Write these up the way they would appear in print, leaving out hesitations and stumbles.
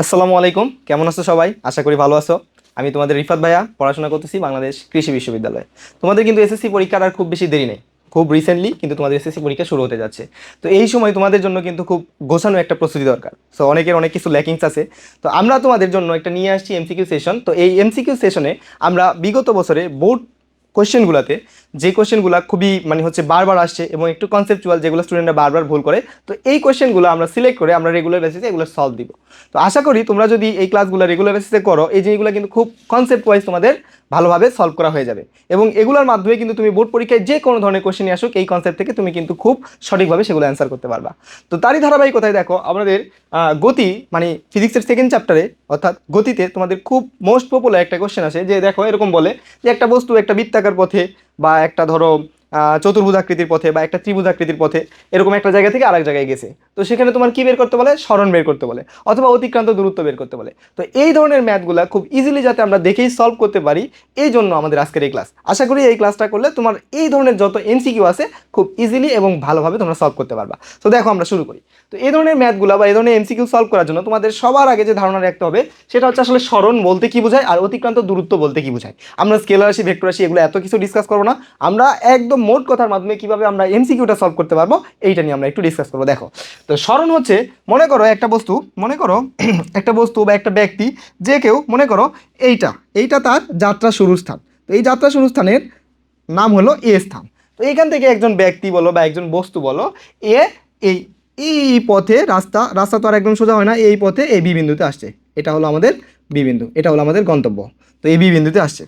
আসসালামু আলাইকুম, কেমন আছো সবাই? আশা করি ভালো আছো। আমি তোমাদের রিফাত ভাইয়া, পড়াশোনা করতেছি বাংলাদেশ কৃষি বিশ্ববিদ্যালয়ে। তোমাদের কিন্তু এসএসসি পরীক্ষার আর খুব বেশি দেরি নেই, খুব রিসেন্টলি কিন্তু তোমাদের এসএসসি পরীক্ষা শুরু হতে যাচ্ছে। তো এই সময় তোমাদের জন্য কিন্তু খুব গোছানো একটা প্রস্তুতি দরকার। সো অনেকের অনেক কিছু ল্যাকিংস আছে। তো আমরা তোমাদের জন্য একটা নিয়ে আসছি এমসিকিউ সেশন। তো এই এমসিকিউ সেশনে আমরা বিগত বছরে বোর্ড কোয়েশ্চেনগুলোতে যে কোয়েশ্চেনগুলো খুবই হচ্ছে বারবার আসছে এবং একটু কনসেপচুয়াল, যেগুলো স্টুডেন্টরা বারবার ভুল করে, তো এই কোয়েশ্চেনগুলো আমরা সিলেক্ট করে আমরা রেগুলার বেসিসে এগুলো সলভ দিব। তো আশা করি তোমরা যদি এই ক্লাসগুলো রেগুলার বেসিসে করো, এই জিনিসগুলো কিন্তু খুব কনসেপ্ট ওয়াইজ তোমাদের ভালোভাবে সলভ করা হয়ে যাবে এবং এগুলোর মাধ্যমে কিন্তু তুমি বোর্ড পরীক্ষায় যে কোনো ধরনের কোয়েশ্চেন আসুক, এই কনসেপ্ট থেকে তুমি কিন্তু খুব সঠিকভাবে সেগুলো অ্যান্সার করতে পারবা। তো তারই ধারাবাহিকতায় দেখো আমাদের গতি ফিজিক্সের সেকেন্ড চ্যাপ্টারে, অর্থাৎ গতিতে তোমাদের খুব মোস্ট পপুলার একটা কোয়েশ্চেন আসে যে দেখো এরকম বলে যে একটা বস্তু একটা বৃত্তাকার পথে বা একটা ধরো চতুর্ভুজাকৃতির পথে বা একটা ত্রিভুজাকৃতির পথে এরকম একটা জায়গা থেকে আরেক জায়গায় গেছে। তো সেখানে তোমার কি বের করতে বলে? সরণ বের করতে বলে অথবা অতিক্রান্ত দূরত্ব বের করতে বলে। তো এই ধরনের ম্যাথগুলো খুব ইজিলি যাতে আমরা দেখেই সলভ করতে পারি, এই জন্য আমাদের আজকের এই ক্লাস। আশা করি এই ক্লাসটা করলে তোমার এই ধরনের যত এমসিকিউ আছে খুব ইজিলি এবং ভালোভাবে তোমরা সলভ করতে পারবা। তো দেখো আমরা শুরু করি। তো এই ধরনের ম্যাথগুলো বা এই ধরনের এমসিকিউ সলভ করার জন্য তোমাদের সবার আগে যে ধারণা রাখতে হবে সেটা হচ্ছে আসলে সরণ বলতে কি বোঝায় আর অতিক্রান্ত দূরত্ব বলতে কি বোঝায়। আমরা স্কেলার রাশি, ভেক্টর রাশি এগুলো এত কিছু ডিসকাস করবো না। আমরা একদম মোট কথার মাধ্যমে কিভাবে আমরা এমসিকিউটা সলভ করতে পারবো এইটা নিয়ে আমরা একটু ডিসকাস করবো। দেখো, তো সরণ হচ্ছে, মনে করো একটা বস্তু, মনে করো একটা বস্তু বা একটা ব্যক্তি, যে কেউ মনে করো এইটা এইটা তার যাত্রা শুরুর স্থান। তো এই যাত্রা শুরুর স্থানের নাম হলো এ স্থান। তো এইখান থেকে একজন ব্যক্তি বলো বা একজন বস্তু বলো, এ এই এই পথে রাস্তা রাস্তা তো আর একদম সোজা হয় না, এই পথে এই বি বিন্দুতে আসছে। এটা হলো আমাদের বি বিন্দু, এটা হলো আমাদের গন্তব্য। তো এই বি বিন্দুতে আসছে,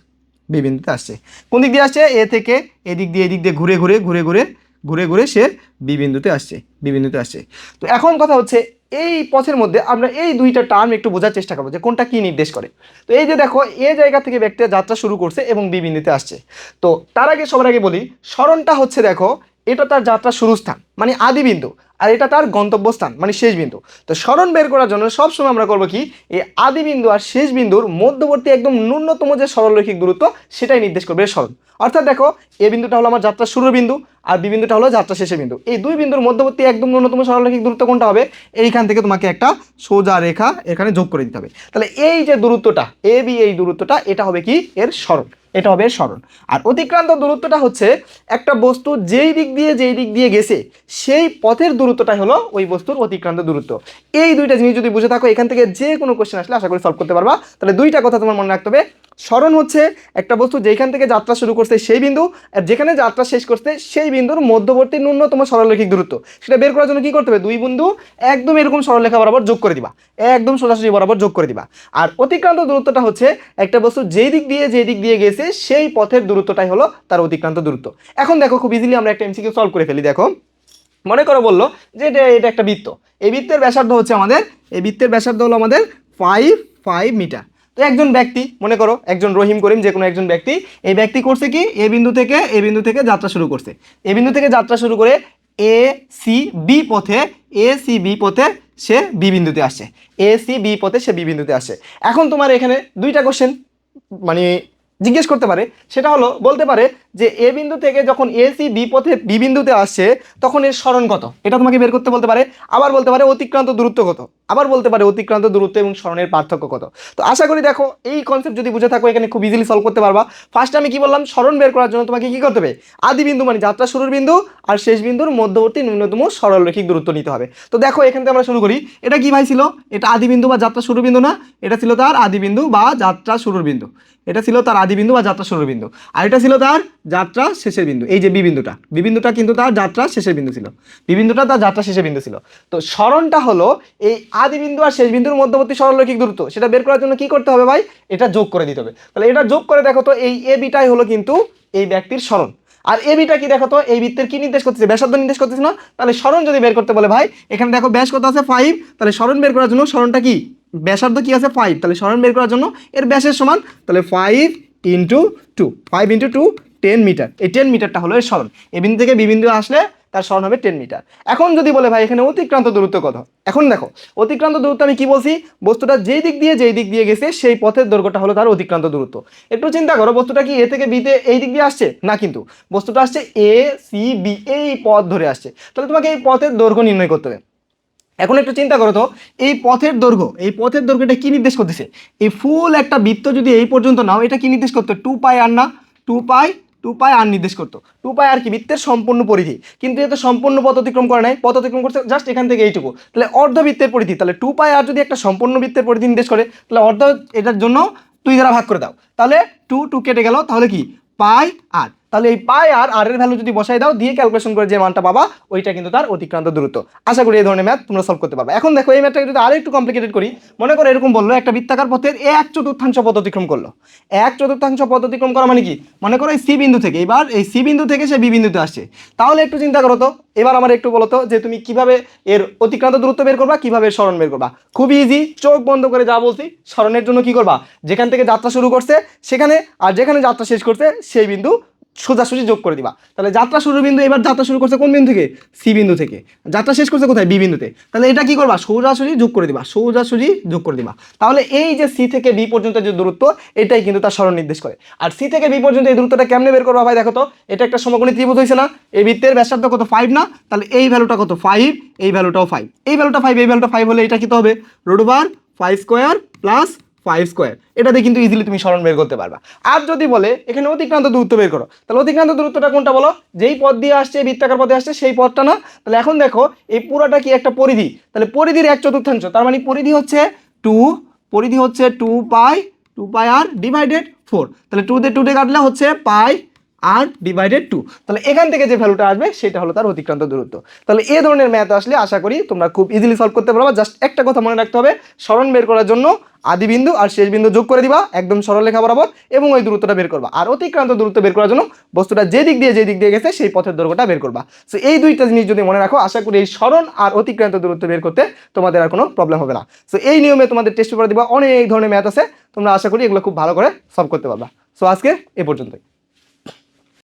বি বিন্দুতে আসছে। কোন দিক দিয়ে আসছে? এ থেকে এদিক দিয়ে, এদিক দিয়ে ঘুরে ঘুরে ঘুরে ঘুরে ঘুরে ঘুরে সে বি বিন্দুতে আসছে, বি বিন্দুতে আসছে। তো এখন কথা হচ্ছে এই পথের মধ্যে আমরা এই দুইটা টার্ম একটু বোঝার চেষ্টা করবো যে কোনটা কি নির্দেশ করে। তো এই যে দেখো, এ জায়গা থেকে ব্যক্তির যাত্রা শুরু করছে এবং বি বিন্দুতে আসছে। তো তার আগে সবার আগে বলি, সরণটা হচ্ছে দেখো, এটা তার যাত্রা শুরু স্থান মানে আদি বিন্দু, আর এটা তার গন্তব্যস্থান মানে শেষ বিন্দু। তো সরণ বের করার জন্য সবসময় আমরা করবো কি, এই আদি বিন্দু আর শেষ বিন্দুর মধ্যবর্তী একদম ন্যূনতম যে সরলরৈখিক দূরত্ব সেটাই নির্দেশ করবে সরণ। অর্থাৎ দেখো, এ বিন্দুটা হলো আমার যাত্রা শুরুর বিন্দু আর বি বিন্দুটা হলো যাত্রা শেষের বিন্দু। এই দুই বিন্দুর মধ্যবর্তী একদম ন্যূনতম সরলরৈখিক দূরত্ব কোনটা হবে? এইখান থেকে তোমাকে একটা সোজা রেখা এখানে যোগ করে দিতে হবে। তাহলে এই যে দূরত্বটা এ বি, এই দূরত্বটা এটা হবে কি এর সরণ, এটা হবে এর সরণ। আর অতিক্রান্ত দূরত্বটা হচ্ছে একটা বস্তু যেই দিক দিয়ে গেছে সেই পথের দূরত্বটাই হলো ওই বস্তুর অতিক্রান্ত দূরত্ব। এই দুইটা জিনিস যদি বুঝে থাকো, এখান থেকে যে কোনো কোশ্চেন আসলে আশা করি সলভ করতে পারবা। তাহলে দুইটা কথা তোমার মনে রাখতে হবে, সরণ হচ্ছে একটা বস্তু যেখান থেকে যাত্রা শুরু করছে সেই বিন্দু, আর যেখানে যাত্রা শেষ করছে সেই বিন্দুর মধ্যবর্তী ন্যূনতম সরলরৈখিক দূরত্ব। সেটা বের করার জন্য কি করতে হবে? দুই বিন্দু একদম এরকম সরলরেখা বরাবর যোগ করে দিবা, একদম সোজাসুজি বরাবর যোগ করে দিবা। আর অতিক্রান্ত দূরত্বটা হচ্ছে একটা বস্তু যেই দিক দিয়ে গেছে সেই পথের দূরত্বটাই হলো তার অতিক্রান্ত দূরত্ব। এখন দেখো খুব ইজিলি আমরা একটা এমসিকিউ সলভ করে ফেলি। দেখো, মনে করো বললো যে এটা একটা বৃত্ত, এই বৃত্তের ব্যাসার্ধ হচ্ছে আমাদের, এই বৃত্তের ব্যাসার্ধ হলো আমাদের 5 মিটার। তো একজন ব্যক্তি, মনে করো একজন রহিম করিম যে কোনো একজন ব্যক্তি, এই ব্যক্তি করছে কি, এ বিন্দু থেকে যাত্রা শুরু করছে। এ বিন্দু থেকে যাত্রা শুরু করে এ সি বি পথে, এ সি বি পথে সে বি বিন্দুতে আসছে, এ সি বি পথে সে বি বিন্দুতে আসছে। এখন তোমার এখানে দুইটা কোশ্চেন মানে জিজ্ঞেস করতে পারে, সেটা হলো বলতে পারে যে এ বিন্দু থেকে যখন এ সি বি পথে বি বিন্দুতে আসছে তখন এর সরণ কত, এটা তোমাকে বের করতে বলতে পারে। আবার বলতে পারে অতিক্রান্ত দূরত্ব কত, আবার বলতে পারে অতিক্রান্ত দূরত্ব এবং সরণের পার্থক্য কত। তো আশা করি দেখো এই কনসেপ্ট যদি বুঝে থাকো এখানে খুব ইজিলি সলভ করতে পারবা। ফার্স্ট আমি কি বললাম, সরণ বের করার জন্য তোমাকে কি করতে হবে? আদি বিন্দু মানে যাত্রা শুরুর বিন্দু আর শেষ বিন্দুর মধ্যবর্তী ন্যূনতম সরলরৈখিক দূরত্ব নিতে হবে। তো দেখো এখান থেকে আমরা শুরু করি। এটা কি ভাই ছিল? এটা আদি বিন্দু বা যাত্রা শুরুর বিন্দু না? এটা ছিল তার আদি বিন্দু বা যাত্রা শুরুর বিন্দু, এটা ছিল তার আদি বিন্দু বা যাত্রা শুরুর বিন্দু। আর এটা ছিল তার যাত্রা শেষের বিন্দু। এই যে বি বিন্দুটা, বি বিন্দুটা কিন্তু তার যাত্রা শেষের বিন্দু ছিল, বি বিন্দুটা তার যাত্রা শেষের বিন্দু ছিল। তো সরণটা হলো এই আদি বিন্দু আর শেষ বিন্দুর মধ্যবর্তী সরলরৈখিক দূরত্ব, সেটা বের করার জন্য কি করতে হবে ভাই? এটা যোগ করে দিতে হবে। তাহলে এটা যোগ করে দেখো তো, এই এ বিটাই হলো কিন্তু এই ব্যক্তির সরণ। আর এ বিটা কি দেখো তো, এই বৃত্তের কি নির্দেশ করতেছে? ব্যাসার্ধ নির্দেশ করতেছে না? তাহলে সরণ যদি বের করতে বলে ভাই, এখানে দেখো ব্যাস কত আছে? 5। তাহলে সরণ বের করার জন্য সরণটা কি, ব্যাসার্ধ কি আছে? 5। তাহলে সরণ বের করার জন্য এর ব্যাসের সমান, তাহলে 5 ইন্টু 2, 5 ইন্টু 2 10 মিটার। এই 10 মিটারটা হলো এর সরণ। এ বিন্দু থেকে বি বিন্দু আসলে তার সরণ হবে 10 মিটার। এখন যদি বলে ভাই এখানে অতিক্রান্ত দূরত্ব কত, এখন দেখো অতিক্রান্ত দূরত্ব আমি কি বলছি, বস্তুটা যেই দিক দিয়ে গেছে সেই পথের দৈর্ঘ্যটা হলো তার অতিক্রান্ত দূরত্ব। একটু চিন্তা করো, বস্তুটা কি এ থেকে বিতে এই দিক দিয়ে আসছে না, কিন্তু বস্তুটা আসছে এ সি বি, এই পথ ধরে আসছে। তাহলে তোমাকে এই পথের দৈর্ঘ্য নির্ণয় করতে হবে। এখন একটু চিন্তা করো তো, এই পথের দৈর্ঘ্যটা কি নির্দেশ করতেছে? এই ফুল একটা বৃত্ত যদি এই পর্যন্ত নাও, এটা কি নির্দেশ করতো? 2πr না? 2π আর নির্দেশ করতো। 2πr কি? বৃত্তের সম্পূর্ণ পরিধি। কিন্তু এ তো সম্পূর্ণ পথ অতিক্রম করে নাই, পথ অতিক্রম করছে জাস্ট এখান থেকে এইটুকু, তাহলে অর্ধবৃত্তের পরিধি। তাহলে 2πr যদি একটা সম্পূর্ণ বৃত্তের পরিধি নির্দেশ করে, তাহলে অর্ধ এটার জন্য 2 দ্বারা ভাগ করে দাও, তাহলে 2 কেটে গেল, তাহলে কি পাই আর। তাহলে এই পাই আর এর ভ্যালু যদি বসাই দাও, দিয়ে ক্যালকুলেশন করে যে মানটা পাবা, ওইটা কিন্তু তার অতিক্রান্ত দূরত্ব। আশা করি এই ধরনের ম্যাথ তোমরা সলভ করতে পারবে। এখন দেখো এই ম্যাথটাকে যদি আরো একটু কমপ্লিকেটেড করি, মনে করো এরকম বললো একটা বৃত্তাকার পথের 1/4 পথ অতিক্রম করলো। 1/4 পথ অতিক্রম করা মানে কি? মনে করো এই সি বিন্দু থেকে, এবার এই সি বিন্দু থেকে সে বি বিন্দুতে আসছে। তাহলে একটু চিন্তা করো তো, এবার আমার একটু বলো তো যে তুমি কিভাবে এর অতিক্রান্ত দূরত্ব বের করবা, কিভাবে সরণ বের করবা। খুবই ইজি, চোখ বন্ধ করে যা বলছি, সরণের জন্য কি করবা, যেখান থেকে যাত্রা শুরু করছে সেখানে, আর যেখানে যাত্রা শেষ করছে সেই বিন্দু সোজাসুজি যোগ করে দিবা। তাহলে যাত্রা শুরু বিন্দু, এবার যাত্রা শুরু করছে কোন বিন্দু থেকে? সি বিন্দু থেকে। যাত্রা শেষ করছে কোথায়? বি বিন্দুতে। তাহলে এটা কি করবা? সোজাসুজি যোগ করে দিবা, সোজাসুজি যোগ করে দিবা। তাহলে এই যে সি থেকে বি পর্যন্ত যে দূরত্ব, এটাই কিন্তু তার সরণ নির্দেশ করে। আর সি থেকে বি পর্যন্ত এই দূরত্বটা কেমনে বের করবা ভাই? দেখো তো, এটা একটা সমকোণী ত্রিভুজ হয়েছে না? এই বৃত্তের ব্যাসার্ধ কত? 5 না? তাহলে এই ভ্যালুটা কত? 5, এই ভ্যালুটাও 5, এই ভ্যালুটা 5, এই ভ্যালুটা 5 হলে এটা কি হবে? √5² প্লাস 5²। এটাতে কিন্তু ইজিলি তুমি সরণ বের করতে পারবা। আর যদি বলে এখানে অতিক্রান্ত দূরত্ব বের করো, তাহলে অতিক্রান্ত দূরত্বটা কোনটা বলো? যেই পথ দিয়ে আসছে, বৃত্তাকার পথে আসছে, সেই পথটা না? তাহলে এখন দেখো এই পুরোটা কি একটা পরিধি, তাহলে পরিধির 1/4, তার মানে পরিধি হচ্ছে 2, পরিধি হচ্ছে 2πr ডিভাইডেড 4। তাহলে 2 দিয়ে 2 দিয়ে কাটলে হচ্ছে পাই আর ডিভাইডেড 2। তাহলে এখান থেকে যে ভ্যালুটা আসবে সেটা হলো তার অতিক্রান্ত দূরত্ব। তাহলে এই ধরনের ম্যাথ আসলে আশা করি তোমরা খুব ইজিলি সলভ করতে পারবা। জাস্ট একটা কথা মনে রাখতে হবে, সরণ বের করার জন্য আদি বিন্দু আর শেষ বিন্দু যোগ করে দিবা একদম সরলরেখা বরাবর, এবং ওই দূরত্বটা বের করবা। আর অতিক্রান্ত দূরত্ব বের করার জন্য বস্তুটা যে দিক দিয়ে গেছে সেই পথের দৈর্ঘ্যটা বের করবা। সো এই দুইটা জিনিস যদি মনে রাখো, আশা করি এই সরণ আর অতিক্রান্ত দূরত্ব বের করতে তোমাদের আর কোনো প্রবলেম হবে না। সো এই নিয়মে তোমাদের টেস্ট পেপার দিবা, অনেক ধরনের ম্যাথ আছে, তোমরা আশা করি এগুলো খুব ভালো করে সলভ করতে পারবা। সো আজকে এ পর্যন্তই।